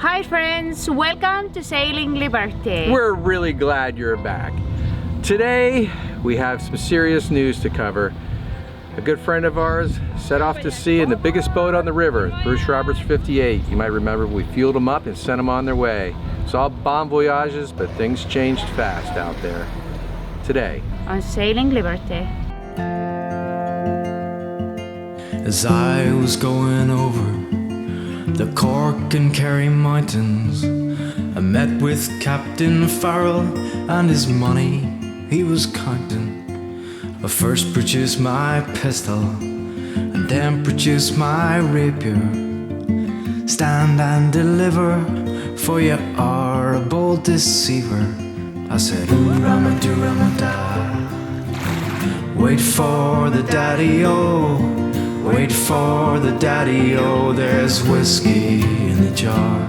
Hi friends, welcome to Sailing Liberty. We're really glad you're back. Today we have some serious news to cover. A good friend of ours set off to sea in the biggest boat on the river, Bruce Roberts 58. You might remember we fueled them up and sent them on their way. It's all bon voyages, but things changed fast out there. Today On Sailing Liberty. As I was going over the Cork and Kerry mountains, I met with Captain Farrell and his money he was counting. I first produced my pistol and then produced my rapier. Stand and deliver, for you are a bold deceiver. I said, ooh-rama-doo-rama-da. Wait for the daddy-o. Wait for the daddy-o, there's whiskey in the jar.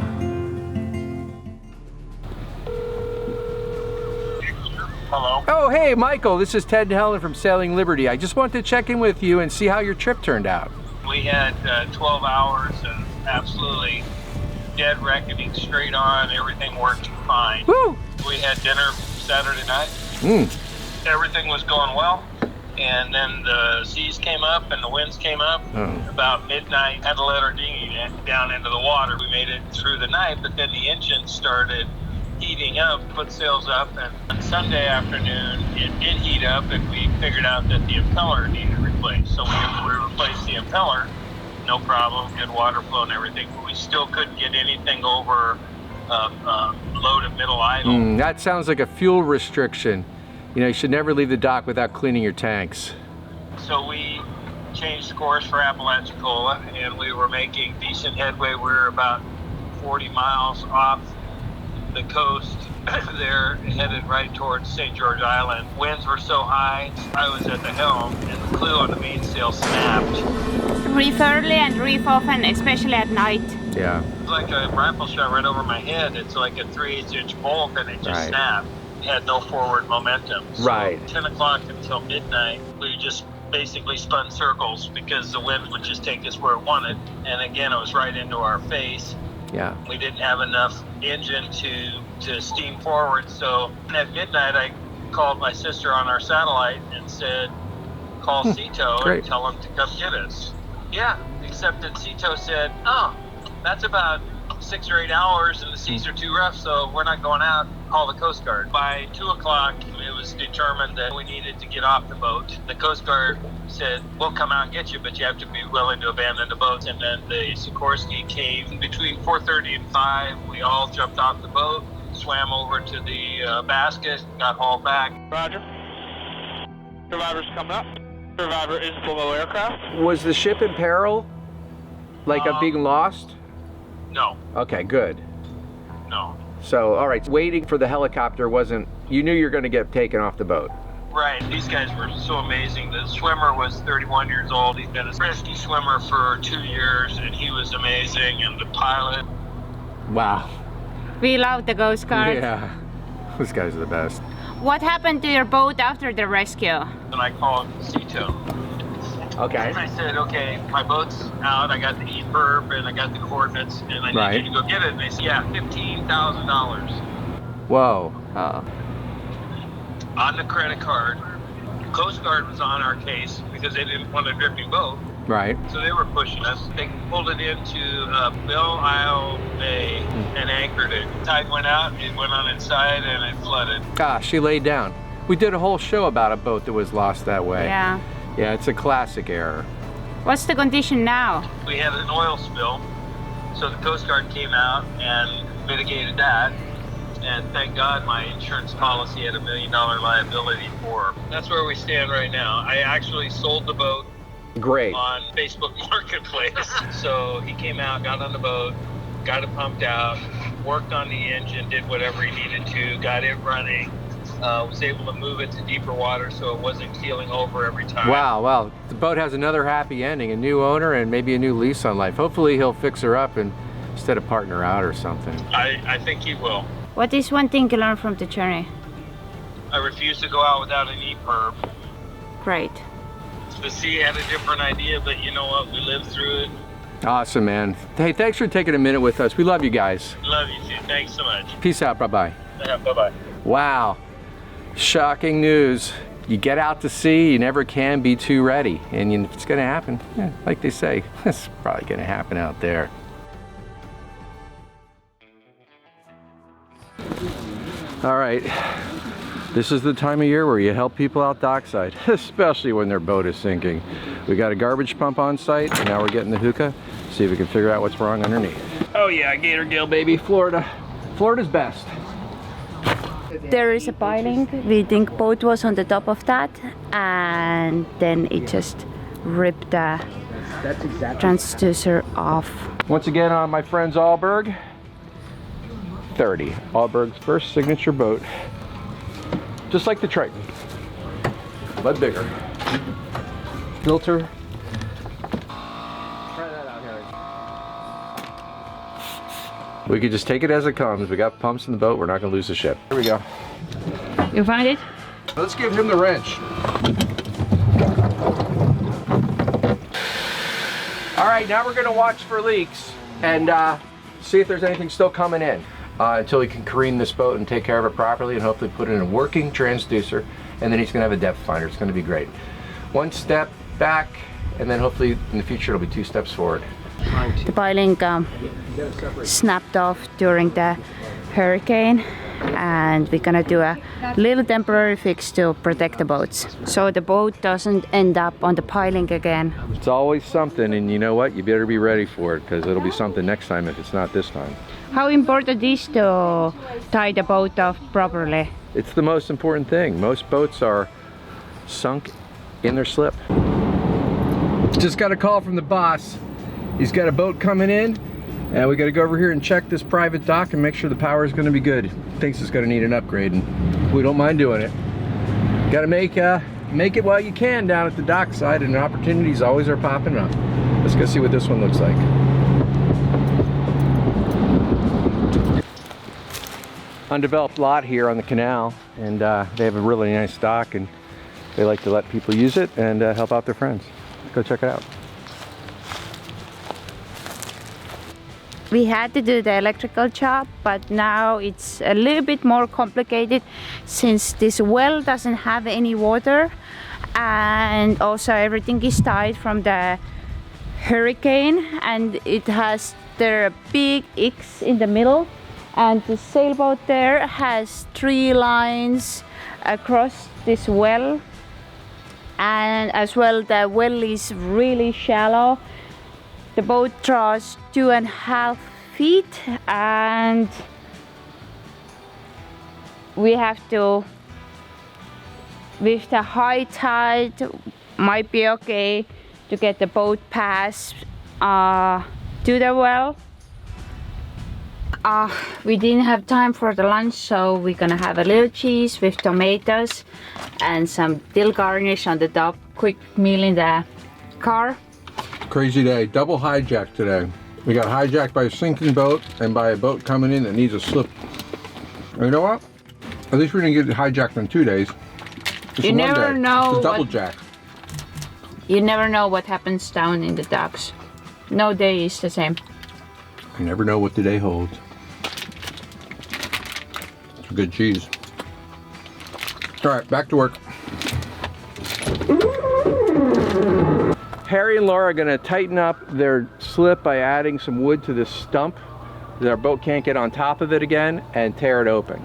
Hello. Oh, hey, Michael, this is Ted and Helen from Sailing Liberty. I just wanted to check in with you and see how your trip turned out. We had 12 hours and absolutely dead reckoning straight on. Everything worked fine. Woo! We had dinner Saturday night. Everything was going well. And then the seas came up and the winds came up. About midnight, had to let our dinghy down into the water. We made it through the night, but then the engine started heating up, put sails up, and on Sunday afternoon it did heat up, and we figured out that the impeller needed replaced. So we replaced the impeller, no problem, good water flow and everything, but we still couldn't get anything over low to middle idle. That sounds like a fuel restriction. You know, you should never leave the dock without cleaning your tanks. So we changed course for Apalachicola, and we were making decent headway. We were about 40 miles off the coast there, headed right towards St. George Island. Winds were so high, I was at the helm, and the clew on the mainsail snapped. Reef early and reef often, especially at night. Yeah. It's like a rifle shot right over my head. It's like a 3/8 inch bolt, and it just snapped. Had no forward momentum. So Right. 10 o'clock until midnight, we just basically spun circles because the wind would just take us where it wanted. And again, it was right into our face. Yeah. We didn't have enough engine to steam forward. So at midnight, I called my sister on our satellite and said, call Cito and tell them to come get us. Yeah, except that Cito said, oh, that's about 6 or 8 hours and the seas are too rough, so we're not going out. Call the Coast Guard. By 2 o'clock, it was determined that we needed to get off the boat. The Coast Guard said, we'll come out and get you, but you have to be willing to abandon the boat. And then the Sikorsky came between 4:30 and 5. We all jumped off the boat, swam over to the basket, got hauled back. Roger. Survivor's coming up. Survivor is below aircraft. Was the ship in peril? Like of being lost? No. Okay, good. No. So, all right, waiting for the helicopter wasn't, you knew you were going to get taken off the boat. Right. These guys were so amazing. The swimmer was 31 years old. He'd been a rescue swimmer for 2 years, and he was amazing. And the pilot. Wow. We love the Coast Guard. Yeah. Those guys are the best. What happened to your boat after the rescue? And I called Cito. Okay. And I said, okay, my boat's out. I got the EPIRB and I got the coordinates, and I need you to go get it. And they said, yeah, $15,000. Whoa. On the credit card. Coast Guard was on our case because they didn't want a dripping boat. Right. So they were pushing us. They pulled it into Belle Isle Bay and anchored it. Tide went out, it went on inside, and it flooded. Gosh, she laid down. We did a whole show about a boat that was lost that way. Yeah. Yeah, it's a classic error. What's the condition now? We had an oil spill, so the Coast Guard came out and mitigated that. And thank God my insurance policy had $1 million liability for. That's where we stand right now. I actually sold the boat. Great. On Facebook Marketplace. So he came out, got on the boat, got it pumped out, worked on the engine, did whatever he needed to, got it running. Was able to move it to deeper water so it wasn't keeling over every time. Wow, well, the boat has another happy ending, a new owner and maybe a new lease on life. Hopefully he'll fix her up and instead of partner out or something. I think he will. What is one thing you learned from the journey? I refuse to go out without an EPIRB. Great. The sea had a different idea, but you know what? We lived through it. Awesome, man. Hey, thanks for taking a minute with us. We love you guys. Love you too. Thanks so much. Peace out. Bye-bye. Yeah, bye-bye. Wow. Shocking news. You get out to sea, you never can be too ready. And if it's going to happen, yeah, like they say, it's probably going to happen out there. All right. This is the time of year where you help people out dockside, especially when their boat is sinking. We got a garbage pump on site, and now we're getting the hookah. See if we can figure out what's wrong underneath. Oh yeah, Gator Gill, baby. Florida. Florida's best. There is a piling. We think boat was on the top of that, and then it just ripped the transducer off. Once again on my friend's Allberg 30. Allberg's first signature boat. Just like the Triton, but bigger. Filter. Try that out, Harry. We could just take it as it comes. We got pumps in the boat. We're not going to lose the ship. Here we go. You find it? Let's give him the wrench. All right, now we're going to watch for leaks and see if there's anything still coming in. Until he can careen this boat and take care of it properly and hopefully put in a working transducer, and then he's going to have a depth finder. It's going to be great. One step back, and then hopefully in the future it'll be 2 steps forward. The piling snapped off during the hurricane, and we're gonna do a little temporary fix to protect the boats, so the boat doesn't end up on the piling again. It's always something, and you know what? You better be ready for it, because it'll be something next time if it's not this time. How important is to tie the boat off properly? It's the most important thing. Most boats are sunk in their slip. Just got a call from the boss. He's got a boat coming in, and we got to go over here and check this private dock and make sure the power is going to be good. Thinks it's going to need an upgrade, and we don't mind doing it. Got to make it while you can down at the dockside, and opportunities always are popping up. Let's go see what this one looks like. Undeveloped lot here on the canal, and they have a really nice dock, and they like to let people use it and help out their friends. Go check it out. We had to do the electrical job, but now it's a little bit more complicated since this well doesn't have any water, and also everything is tied from the hurricane, and it has the big X in the middle, and the sailboat there has 3 lines across this well, and as well the well is really shallow. The boat draws 2.5 feet, and we have to, with the high tide, might be okay to get the boat past to the well. We didn't have time for the lunch, so we're gonna have a little cheese with tomatoes and some dill garnish on the top. Quick meal in the car. Crazy day, double hijack today. We got hijacked by a sinking boat and by a boat coming in that needs a slip. And you know what? At least we didn't get hijacked on 2 days. Just You never know it's a double what- jack. You never know what happens down in the docks. No day is the same. You never know what the day holds. It's a good cheese. All right, back to work. Harry and Laura are gonna tighten up their slip by adding some wood to this stump that our boat can't get on top of it again and tear it open.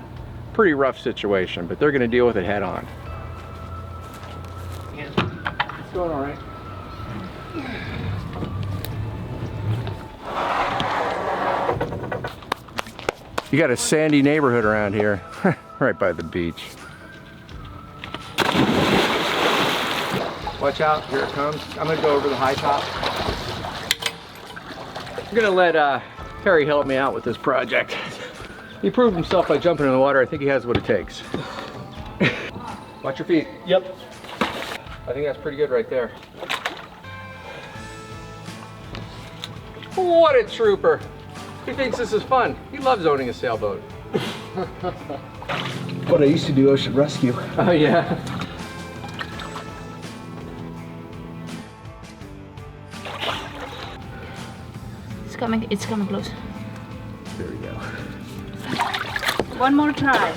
Pretty rough situation, but they're gonna deal with it head on. It's going all right. You got a sandy neighborhood around here, right by the beach. Watch out, here it comes. I'm gonna go over the high top. I'm gonna let Harry help me out with this project. He proved himself by jumping in the water. I think he has what it takes. Watch your feet. Yep. I think that's pretty good right there. What a trooper. He thinks this is fun. He loves owning a sailboat. What I used to do ocean rescue. Oh yeah. coming close. There we go. One more try.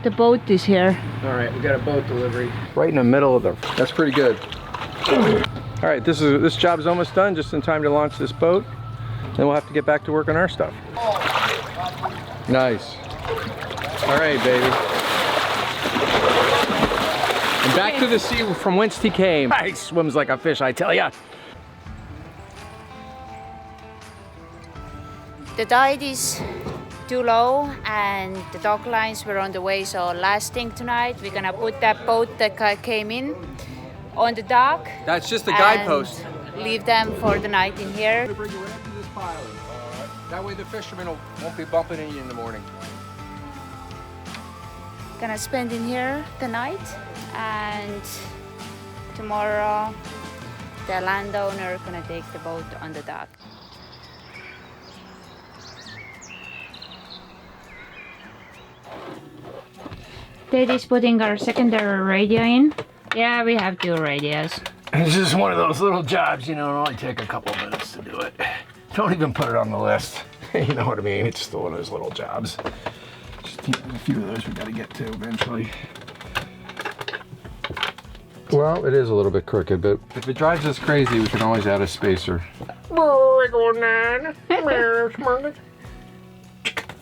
The boat is here. All right, we got a boat delivery. Right in the middle of the, that's pretty good. All right, this job's almost done, just in time to launch this boat. Then we'll have to get back to work on our stuff. Nice. All right, baby. And back to the sea from whence he came. He swims like a fish, I tell ya. The tide is too low and the dock lines were on the way, so last thing tonight we're gonna put that boat that came in on the dock. That's just a guidepost. Leave them for the night in here. Bring you right up to this pile. That way the fishermen won't be bumping into you in the morning. Gonna spend in here the night, and tomorrow the landowner gonna take the boat on the dock. Daddy's putting our secondary radio in. Yeah, we have 2 radios. It's just one of those little jobs, you know, it'll only take a couple of minutes to do it. Don't even put it on the list. You know what I mean? It's still one of those little jobs. Just a few of those we gotta get to eventually. Well, it is a little bit crooked, but if it drives us crazy, we can always add a spacer.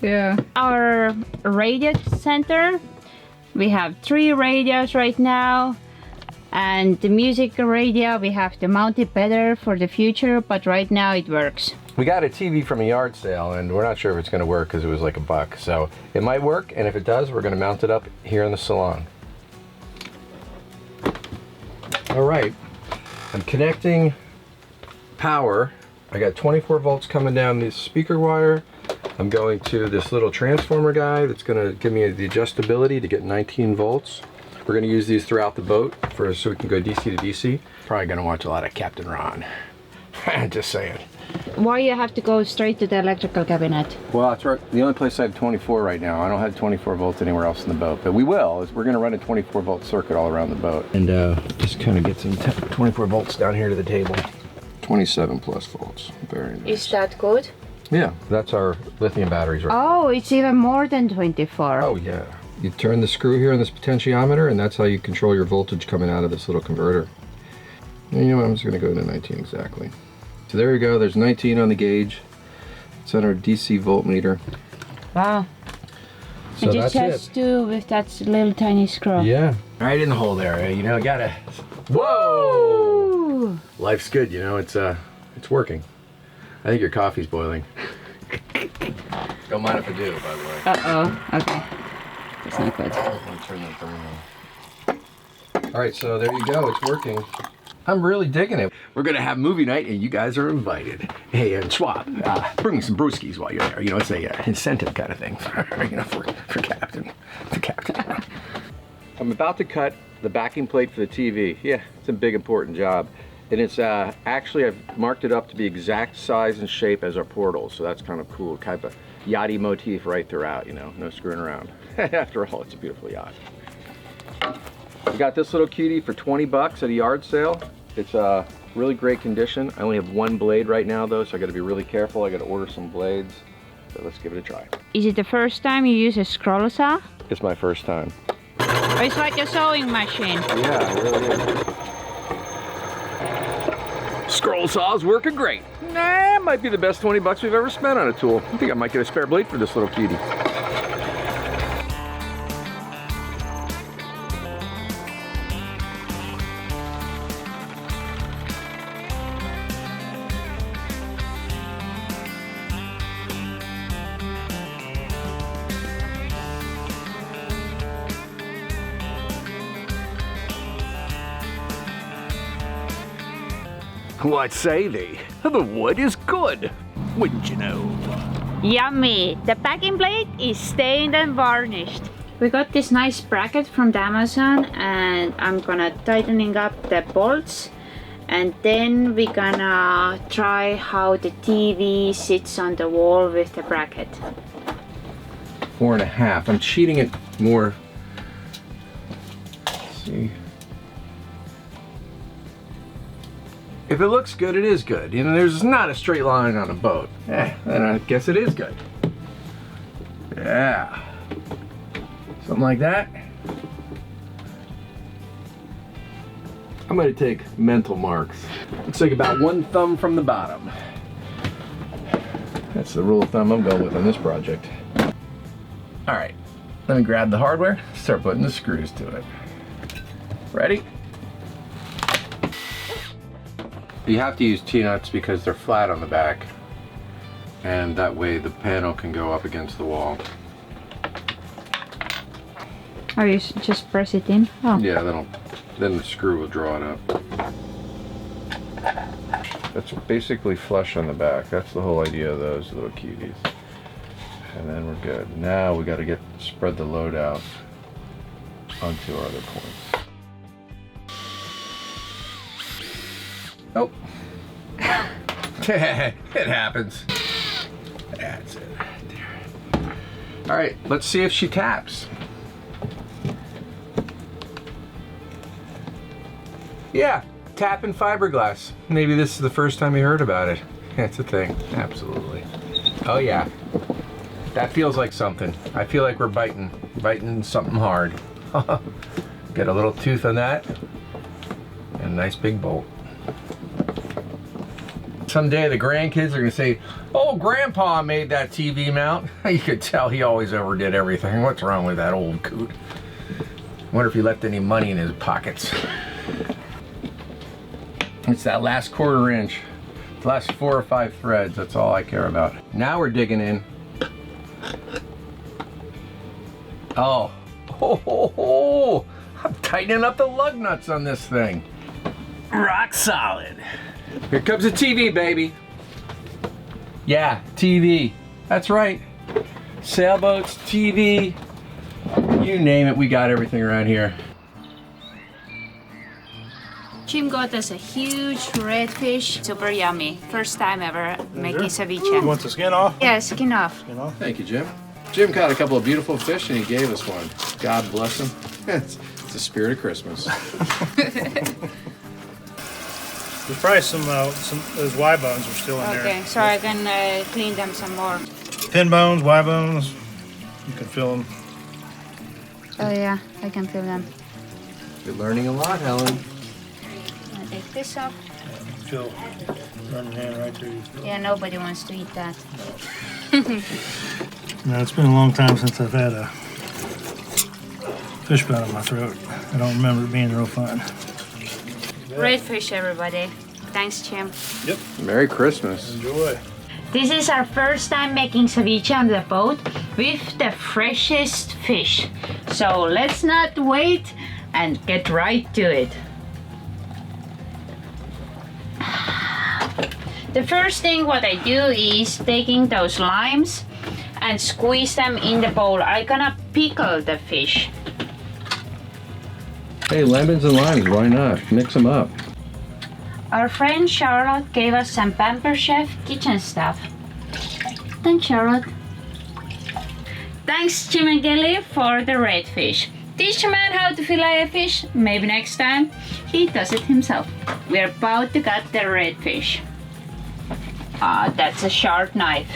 Yeah. Our radio center, we have 3 radios right now, and the music radio, we have to mount it better for the future, but right now it works. We got a TV from a yard sale, and we're not sure if it's going to work because it was like $1. So it might work, and if it does, we're going to mount it up here in the salon. All right, I'm connecting power. I got 24 volts coming down this speaker wire. I'm going to this little transformer guy that's going to give me the adjustability to get 19 volts. We're going to use these throughout the boat so we can go DC to DC. Probably going to watch a lot of Captain Ron. Just saying. Why you have to go straight to the electrical cabinet? Well, that's right. The only place I have 24 right now. I don't have 24 volts anywhere else in the boat, but we will. We're going to run a 24 volt circuit all around the boat. And just kind of get some 24 volts down here to the table. 27 plus volts. Very nice. Is that good? Yeah, that's our lithium batteries right Oh, it's even more than 24. Oh, yeah. You turn the screw here on this potentiometer, and that's how you control your voltage coming out of this little converter. And you know what? I'm just going to go to 19 exactly. So there you go. There's 19 on the gauge. It's on our DC voltmeter. Wow. So and that's just do with that little tiny screw. Yeah. Right in the hole there. You know, gotta. Whoa! Ooh. Life's good. You know, it's working. I think your coffee's boiling. Don't mind if I do, by the way. Uh-oh. Okay. That's not good. Let me turn that burn on. All right, so there you go. It's working. I'm really digging it. We're gonna have movie night, and you guys are invited. Hey, and Schwab, bring me some brewskis while you're there. You know, it's a incentive kind of thing for you know for Captain. For Captain. I'm about to cut the backing plate for the TV. Yeah, it's a big important job. And it's actually, I've marked it up to be exact size and shape as our portals, so that's kind of cool. Kind of a yachty motif right throughout, you know, no screwing around. After all, it's a beautiful yacht. We got this little cutie for 20 bucks at a yard sale. It's really great condition. I only have 1 blade right now though, so I gotta be really careful. I gotta order some blades, but let's give it a try. Is it the first time you use a scroll saw? It's my first time. Or it's like a sewing machine? Yeah, it really is. Scroll saw's working great. Nah, might be the best 20 bucks we've ever spent on a tool. I think I might get a spare blade for this little cutie. What say they? The wood is good, wouldn't you know? Yummy! The packing plate is stained and varnished. We got this nice bracket from the Amazon, and I'm gonna tightening up the bolts, and then we're gonna try how the TV sits on the wall with the bracket. 4.5. I'm cheating it more. See? If it looks good, it is good. You know, there's not a straight line on a boat. Then I guess it is good. Yeah. Something like that. I'm gonna take mental marks. Looks like about 1 thumb from the bottom. That's the rule of thumb I'm going with on this project. All right, let me grab the hardware, start putting the screws to it. Ready? You have to use T-nuts because they're flat on the back, and that way the panel can go up against the wall. Oh, you just press it in? Oh. Yeah, then the screw will draw it up. That's basically flush on the back. That's the whole idea of those little cuties. And then we're good. Now we got to spread the load out onto our other points. Oh. It happens. That's it. There. All right, let's see if she taps. Yeah, tapping fiberglass. Maybe this is the first time you heard about it. It's a thing, absolutely. Oh yeah, that feels like something. I feel like we're biting something hard. Get a little tooth on that, and a nice big bolt. Someday the grandkids are gonna say, "Oh, Grandpa made that TV mount." You could tell he always overdid everything. What's wrong with that old coot? Wonder if he left any money in his pockets. It's that last 1/4 inch, the last 4 or 5 threads, that's all I care about. Now we're digging in. Oh, I'm tightening up the lug nuts on this thing. Rock solid. Here comes the TV, baby. Yeah, TV, that's right. Sailboats, TV, you name it, we got everything around here. Jim got us a huge redfish, super yummy. First time ever making ceviche. You want the skin off? Yeah, skin off. Skin off? Thank you, Jim. Jim caught a couple of beautiful fish and he gave us one. God bless him. It's the spirit of Christmas. There's probably some those Y bones are still in there. Okay, so I can clean them some more. Pin bones, Y bones, you can feel them. Oh yeah, I can feel them. You're learning a lot, Helen. I'll take this off. Feel running hand right through. Yeah, nobody wants to eat that. No, it's been a long time since I've had a fish bone in my throat. I don't remember it being real fun. Redfish, everybody. Thanks, Jim. Yep. Merry Christmas. Enjoy. This is our first time making ceviche on the boat with the freshest fish. So let's not wait and get right to it. The first thing what I do is taking those limes and squeeze them in the bowl. I'm gonna pickle the fish. Hey, lemons and limes, why not? Mix them up. Our friend Charlotte gave us some Pamper Chef kitchen stuff. Thanks, Charlotte. Thanks, Jim and Kelly, for the redfish. Teach a man how to fillet a fish. Maybe next time he does it himself. We're about to cut the redfish. That's a sharp knife.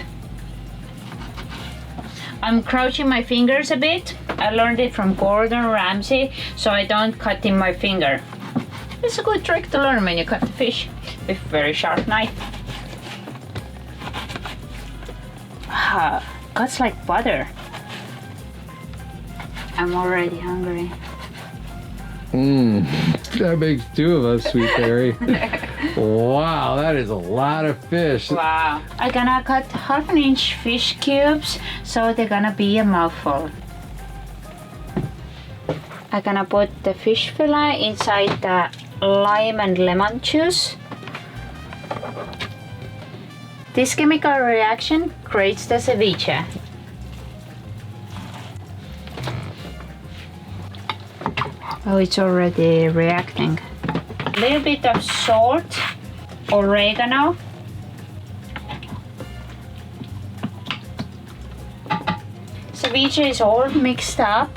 I'm crouching my fingers a bit. I learned it from Gordon Ramsay, so I don't cut in my finger. It's a good trick to learn when you cut the fish with a very sharp knife. Cuts like butter. I'm already hungry. That makes 2 of us, sweet fairy. Wow, that is a lot of fish. Wow. I'm gonna cut 1/2 inch fish cubes, so they're gonna be a mouthful. I'm gonna put the fish fillet inside the lime and lemon juice. This chemical reaction creates the ceviche. Oh, it's already reacting. A little bit of salt, oregano, ceviche is all mixed up,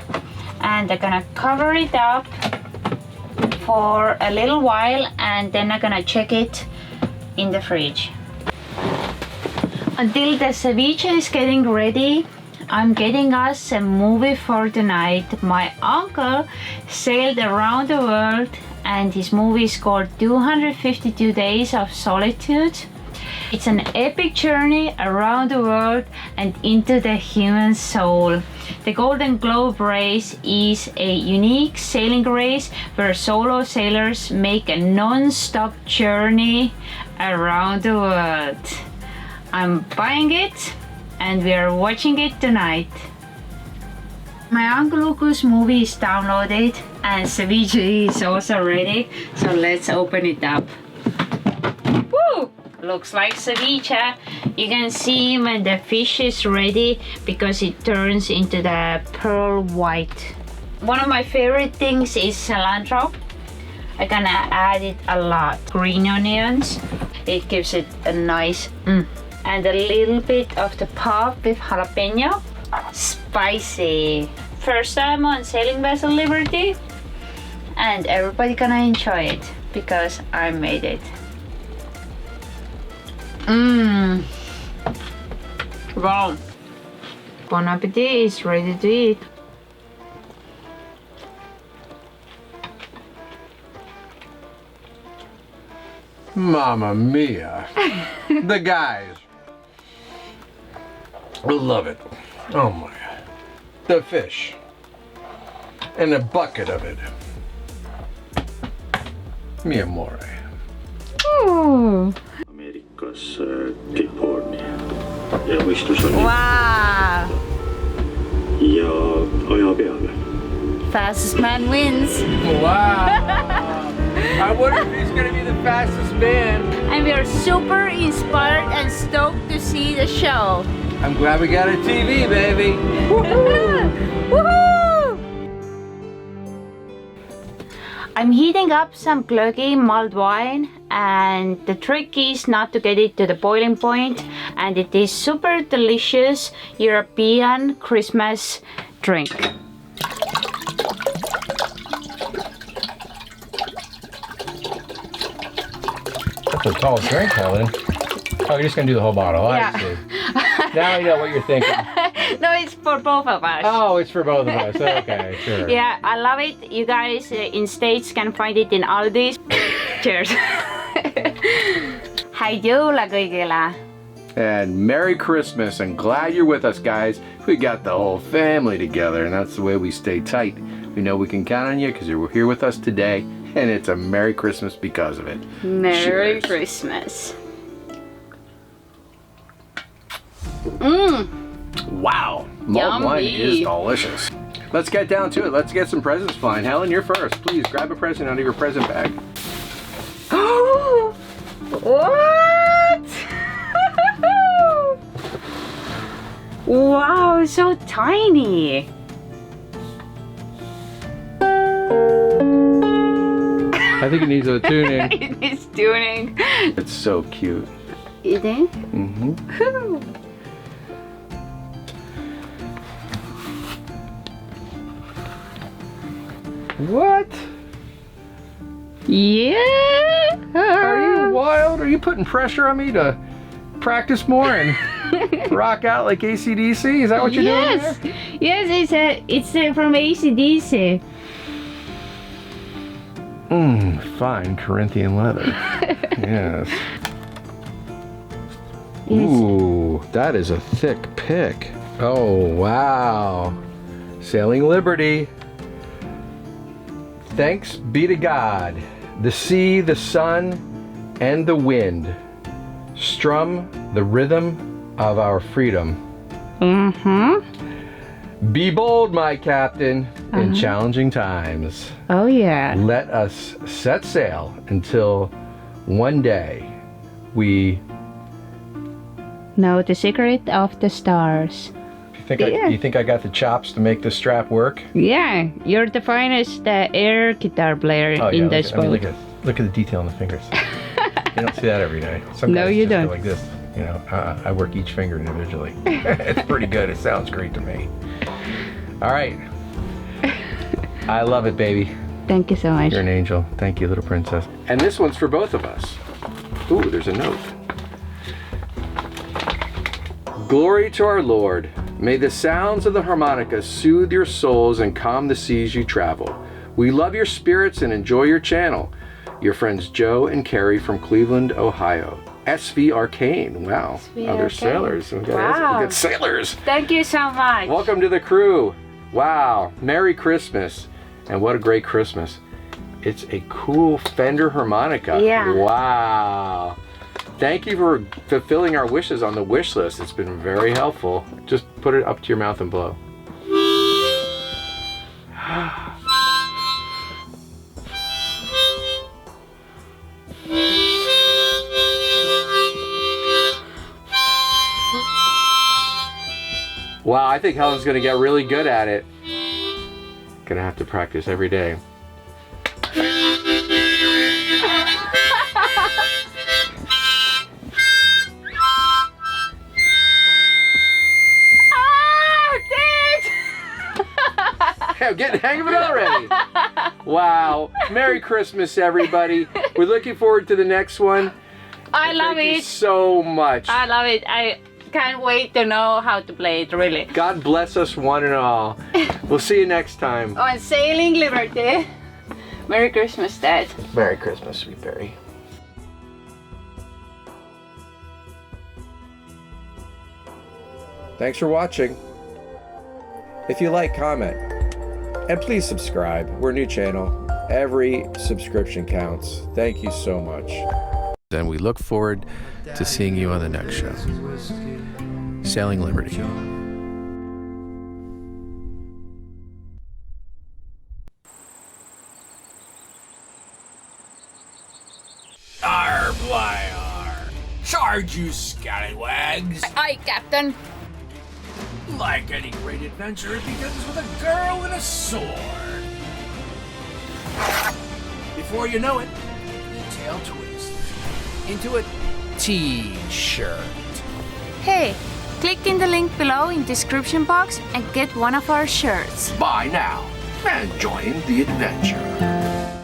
and I'm gonna cover it up for a little while and then I'm gonna check it in the fridge. Until the ceviche is getting ready, I'm getting us a movie for tonight. My uncle sailed around the world and his movie is called 252 Days of Solitude. It's an epic journey around the world and into the human soul. The Golden Globe race is a unique sailing race where solo sailors make a non-stop journey around the world. I'm buying it and we are watching it tonight. My Uncle Lucu's movie is downloaded and ceviche is also ready, so let's open it up. Woo! Looks like ceviche. You can see when the fish is ready because it turns into the pearl white. One of my favorite things is cilantro. I'm gonna add it a lot. Green onions, it gives it a nice and a little bit of the pop with jalapeno. Spicy. First time on Sailing Vessel Liberty and everybody gonna enjoy it because I made it. Wow. Bon appetit, is ready to eat. Mamma mia. The guys. I love it. Oh my God. The fish. And a bucket of it. Mi amore. Ooh. Amerikas Clipboardia ja võistlus oli Wow. ja aja peale. Fastest man wins. Wow. I wonder if he's going to be the fastest man. And we are super inspired and stoked to see the show. I'm glad we got a TV, baby. Woohoo! I'm heating up some glöggi mulled wine, and the trick is not to get it to the boiling point, and it is super delicious European Christmas drink. That's a tall drink, Helen. Oh, you're just going to do the whole bottle. Yeah. I see. Now I know what you're thinking. No, it's for both of us. Oh, it's for both of us. Okay, sure. Yeah, I love it. You guys in States can find it in Aldi's. Cheers. Haidula kõigile. And Merry Christmas, and glad you're with us, guys. We got the whole family together, and that's the way we stay tight. We know we can count on you because you're here with us today, and it's a Merry Christmas because of it. Merry Cheers. Christmas. Wow, mulled wine is delicious. Let's get down to it. Let's get some presents flying. Helen, you're first. Please grab a present out of your present bag. Oh, what? Wow, so tiny. I think it needs a tuning. It needs tuning. It's so cute. You think? Mm-hmm. What? Yeah. Are you wild? Are you putting pressure on me to practice more and rock out like AC/DC? Is that what you're doing there? Yes, it's from AC/DC. Fine Corinthian leather. Yes. Ooh, that is a thick pick. Oh, wow. Sailing Liberty. Thanks be to God, the sea, the sun, and the wind strum the rhythm of our freedom. Be bold, my captain, in challenging times. Oh yeah. Let us set sail until one day we Know the secret of the stars. You think I got the chops to make this strap work? Yeah, you're the finest air guitar player in this boat. look at the detail on the fingers. You don't see that every day. Some No, guys you just go don't. like this. You know, I work each finger individually. It's pretty good. It sounds great to me. All right. I love it, baby. Thank you so much. You're an angel. Thank you, little princess. And this one's for both of us. Ooh, there's a note. Glory to our Lord. May the sounds of the harmonica soothe your souls and calm the seas you travel. We love your spirits and enjoy your channel. Your friends Joe and Carrie from Cleveland, Ohio. SV Arcane. Wow. SV Oh, they're Arcane. sailors. We got sailors. Thank you so much. Welcome to the crew. Wow. Merry Christmas. And what a great Christmas. It's a cool Fender harmonica. Yeah. Wow. Thank you for fulfilling our wishes on the wish list. It's been very helpful. Just put it up to your mouth and blow. Wow, I think Helen's gonna get really good at it. Gonna have to practice every day. I'm getting the hang of it already. Wow. Merry Christmas, everybody. We're looking forward to the next one. I love Thank you it. so much. I love it. I can't wait to know how to play it, really. God bless us one and all. We'll see you next time. On Sailing Liberty. Merry Christmas, Dad. Merry Christmas, sweet berry. Thanks for watching. If you like, comment. And please subscribe. We're a new channel. Every subscription counts. Thank you so much. And we look forward to seeing you on the next show. Sailing Liberty. Arr, why, arr. Charge, you scallywags. Aye, Captain. Like any great adventure, it begins with a girl and a sword. Before you know it, the tail twists into a t-shirt. Hey, click in the link below in description box and get one of our shirts. Buy now and join the adventure.